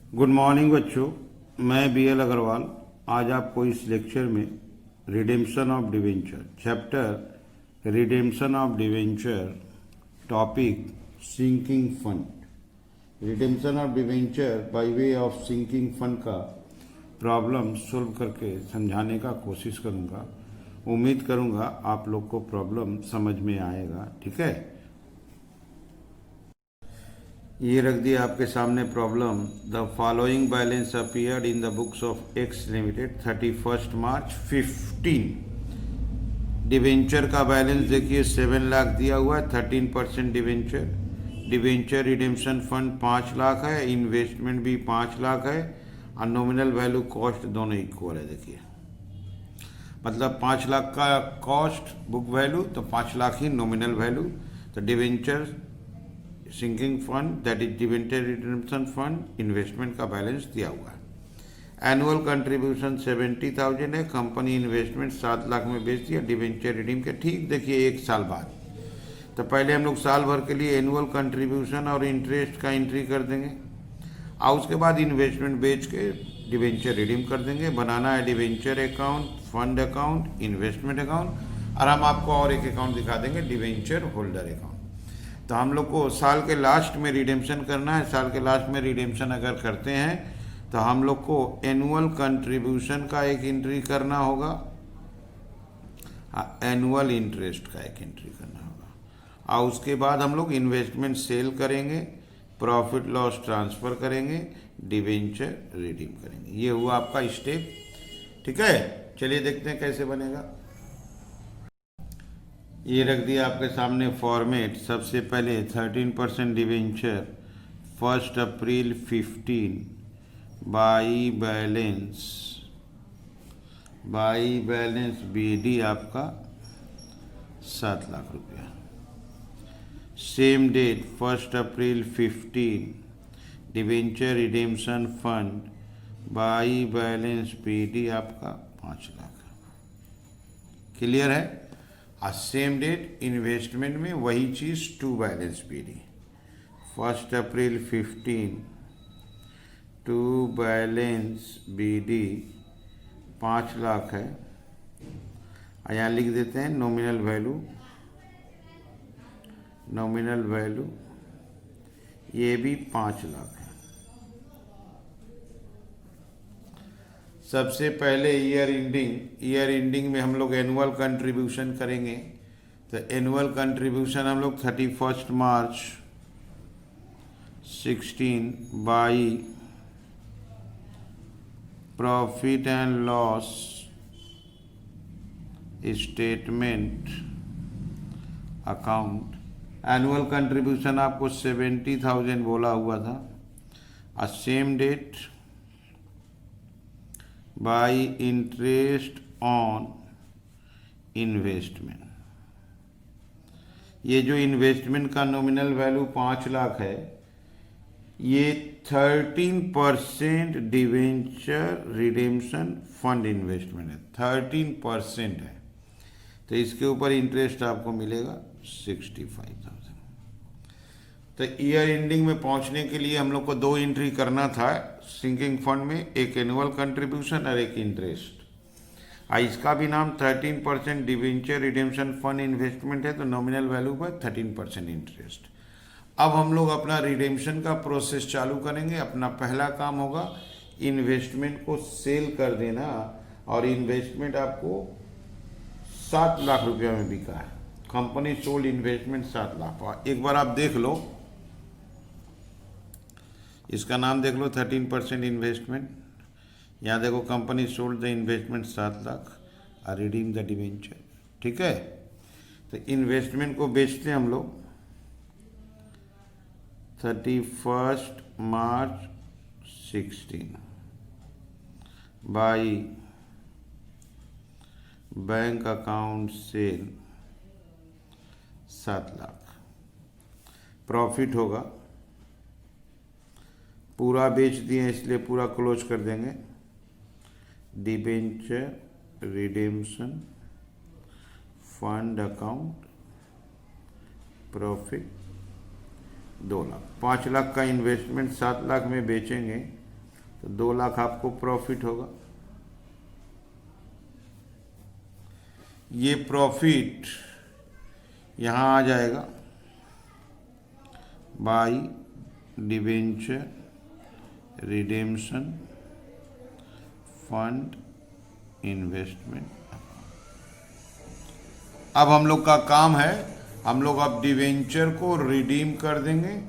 Good morning बच्चों, मैं BL Agarwal आज आपको इस लेक्चर में redemption of debenture chapter redemption of debenture topic sinking fund redemption of debenture by way of sinking fund का problem solve करके समझाने का कोशिश करूंगा। उम्मीद करूंगा आप लोग को प्रॉब्लम समझ में आएगा। ठीक है, ये रख दिया आपके सामने problem. The following balance appeared in the books of x limited 31 March 15। Debenture का बैलेंस देखिए 7 लाख दिया हुआ है, 13% debenture. Debenture redemption fund 5 lakh है, इन्वेस्टमेंट भी 5 लाख है और नॉमिनल वैल्यू कॉस्ट दोनों इक्वल है। देखिए मतलब 5 लाख का कॉस्ट बुक वैल्यू तो 5 लाख ही नॉमिनल वैल्यू। तो debenture sinking fund that is debenture redemption fund investment का बैलेंस दिया हुआ है। एनुअल कंट्रीब्यूशन 70,000 है, कंपनी इन्वेस्टमेंट 7 लाख में बेच दिया डिवेंचर रिडीम के। ठीक देखिए 1 साल बाद, तो पहले हम लोग साल भर के लिए एनुअल कंट्रीब्यूशन और इंटरेस्ट का एंट्री कर देंगे और उसके बाद इन्वेस्टमेंट बेच के डिवेंचर रिडीम कर देंगे। बनाना है debenture account, fund account, investment account और हम आपको और एक अकाउंट दिखा देंगे डिवेंचर होल्डर अकाउंट। तो हम लोग को साल के लास्ट में रिडेम्पशन करना है। साल के लास्ट में रिडेम्पशन अगर करते हैं तो हम लोग को एनुअल कंट्रीब्यूशन का एक एंट्री करना होगा, एनुअल इंटरेस्ट का एक एंट्री करना होगा और उसके बाद हम लोग इन्वेस्टमेंट सेल करेंगे, प्रॉफिट लॉस ट्रांसफ़र करेंगे, डिवेंचर रिडीम करेंगे। ये हुआ आपका स्टेप। ठीक है, चलिए देखते हैं कैसे बनेगा। ये रख दिया आपके सामने फॉर्मेट। सबसे पहले 13% debenture 1 April 15 by balance BD आपका 7 लाख रुपया। Same date 1 April 15 debenture redemption fund by balance BD आपका 5 लाख। क्लियर है। और सेम डेट इन्वेस्टमेंट में वही चीज़ to balance BD 1 April 15 to balance BD 5 lakh है। और यहाँ लिख देते हैं नॉमिनल वैल्यू ये भी 5 लाख है। सबसे पहले ईयर एंडिंग में हम लोग एनुअल कंट्रीब्यूशन करेंगे। तो एनुअल कंट्रीब्यूशन हम लोग 31 March 16 by profit and loss statement account. Annual contribution आपको 70,000 बोला हुआ था और same date by interest on investment. ये जो इन्वेस्टमेंट का नॉमिनल वैल्यू 5 लाख है, ये 13% डिवेंचर रिडेम्पशन फंड इन्वेस्टमेंट है, 13% है। तो इसके ऊपर इंटरेस्ट आपको मिलेगा 65,000। तो ईयर एंडिंग में पहुंचने के लिए हम लोग को 2 एंट्री करना था सिंकिंग फंड में, एक एनुअल कंट्रीब्यूशन और एक इंटरेस्ट। इसका भी नाम 13% डिवेंचर रिडेम्पशन फंड इन्वेस्टमेंट है, तो नॉमिनल वैल्यू पर 13% इंटरेस्ट। अब हम लोग अपना रिडेम्पशन का प्रोसेस चालू करेंगे। अपना पहला काम होगा इन्वेस्टमेंट को सेल कर देना और इन्वेस्टमेंट आपको 7 लाख रुपया में बिका है। Company sold investment 7 lakh. एक बार आप देख लो, इसका नाम देख लो 13% इन्वेस्टमेंट। यहाँ देखो company sold the investment 7 lakh और रिडीम द डिवेंचर। ठीक है, तो इन्वेस्टमेंट को बेचते हैं हम लोग 31 March 16 by bank account cell 7 lakh. Profit होगा, पूरा बेच दिए इसलिए पूरा क्लोज कर देंगे। Debenture redemption fund account profit 2 lakh. 5 lakh का इन्वेस्टमेंट 7 लाख में बेचेंगे तो 2 लाख आपको प्रॉफिट होगा। ये प्रॉफिट यहाँ आ जाएगा by debenture redemption fund investment. अब हम लोग का काम है, हम लोग अब डिवेंचर को रिडीम कर देंगे।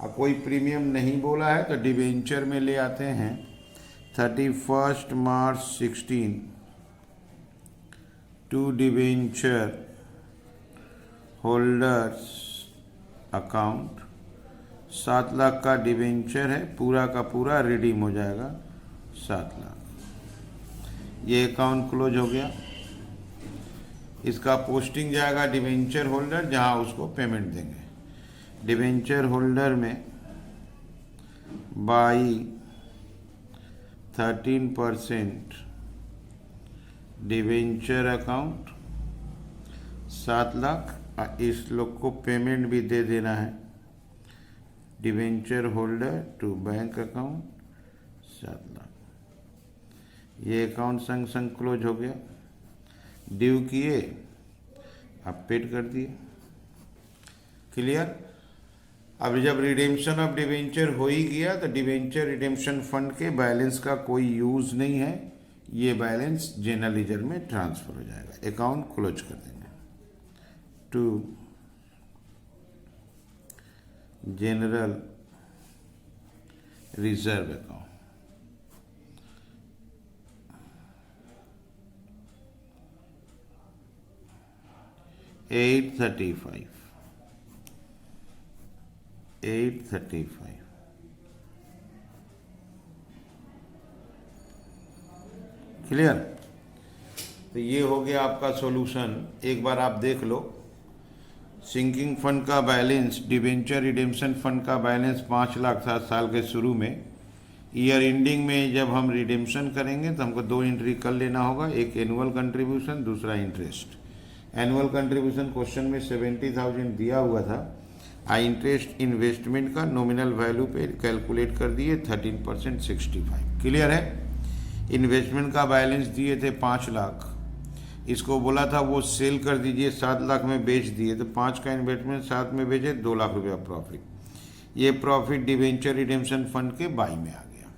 और कोई प्रीमियम नहीं बोला है तो डिवेंचर में ले आते हैं 31 March 16 to debenture holders account. 7 lakh का डिवेंचर है, पूरा का पूरा रिडीम हो जाएगा 7 लाख। ये अकाउंट क्लोज हो गया। इसका पोस्टिंग जाएगा डिवेंचर होल्डर, जहां उसको पेमेंट देंगे। डिवेंचर होल्डर में बाई 13% डिवेंचर अकाउंट 7 लाख। इस लोग को पेमेंट भी दे देना है debenture holder to bank account 7 lakh. ये अकाउंट संग संग क्लोज हो गया। ड्यू किए, आप पेड कर दिए। क्लियर। अब जब रिडेम्पशन ऑफ डिवेंचर हो ही गया तो डिवेंचर रिडेम्पशन फंड के बैलेंस का कोई यूज नहीं है, ये बैलेंस जनरल लीजर में ट्रांसफर हो जाएगा। अकाउंट क्लोज कर देंगे to general reserve account. 835 clear. तो ये हो गया आपका सॉल्यूशन। एक बार आप देख लो, सिंकिंग फंड का बैलेंस, डिवेंचर रिडेम्पशन फंड का बैलेंस 5 लाख था साल के शुरू में। ईयर एंडिंग में जब हम रिडेम्पशन करेंगे तो हमको 2 एंट्री कर लेना होगा, एक एनुअल कंट्रीब्यूशन, दूसरा इंटरेस्ट। एनुअल कंट्रीब्यूशन क्वेश्चन में 70,000 दिया हुआ था। इंटरेस्ट इन्वेस्टमेंट का नॉमिनल वैल्यू पे कैलकुलेट कर दिए 13% 65। क्लियर है। इन्वेस्टमेंट का बैलेंस दिए थे 5 लाख, इसको बोला था वो सेल कर दीजिए, 7 लाख में बेच दिए, तो 5 का इन्वेस्टमेंट 7 में बेचे, 2 लाख रुपया प्रॉफिट। ये प्रॉफिट डिवेंचर रिडेम्पशन फंड के बाई में आ गया।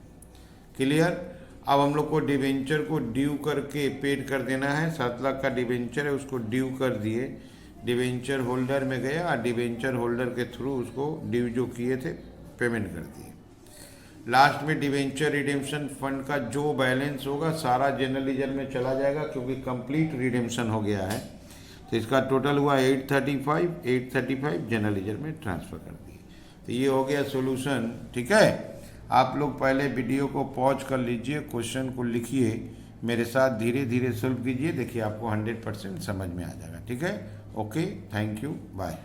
क्लियर। अब हम लोग को डिवेंचर को ड्यू करके पेड कर देना है। 7 लाख का डिवेंचर है, उसको ड्यू कर दिए, डिवेंचर होल्डर में गया और डिवेंचर होल्डर के थ्रू उसको ड्यू जो किए थे पेमेंट कर दिए। लास्ट में डिवेंचर रिडेम्पशन फंड का जो बैलेंस होगा सारा जनरल लीजर में चला जाएगा, क्योंकि कंप्लीट रिडेम्पशन हो गया है। तो इसका टोटल हुआ 835 जनरल लीजर में ट्रांसफ़र कर दिए। तो ये हो गया सॉल्यूशन। ठीक है। आप लोग पहले वीडियो को पॉज कर लीजिए, क्वेश्चन को लिखिए, मेरे साथ धीरे धीरे सॉल्व कीजिए, देखिए आपको 100% समझ में आ जाएगा। ठीक है। Okay, thank you, bye.